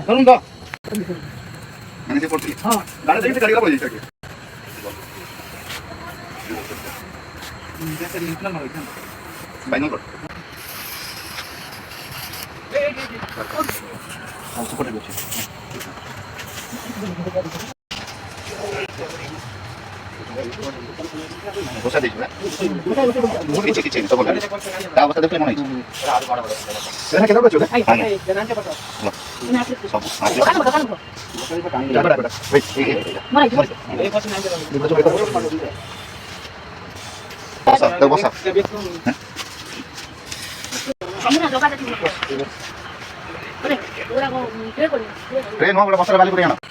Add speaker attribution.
Speaker 1: ধরুন তো
Speaker 2: মানে যে পড়ছি হ্যাঁ গাড়ি দেখতে গাড়িটা পড়ে যাচ্ছে ফাইনাল কর সাপোর্ট করছি বসা দিছ না মুড়ি চিকি তো বলে তা অবস্থা দেখলে মনে হচ্ছে এটা কেন করছো জানাতে পারো সব বসা ট্রেন বসার বালি করে আনো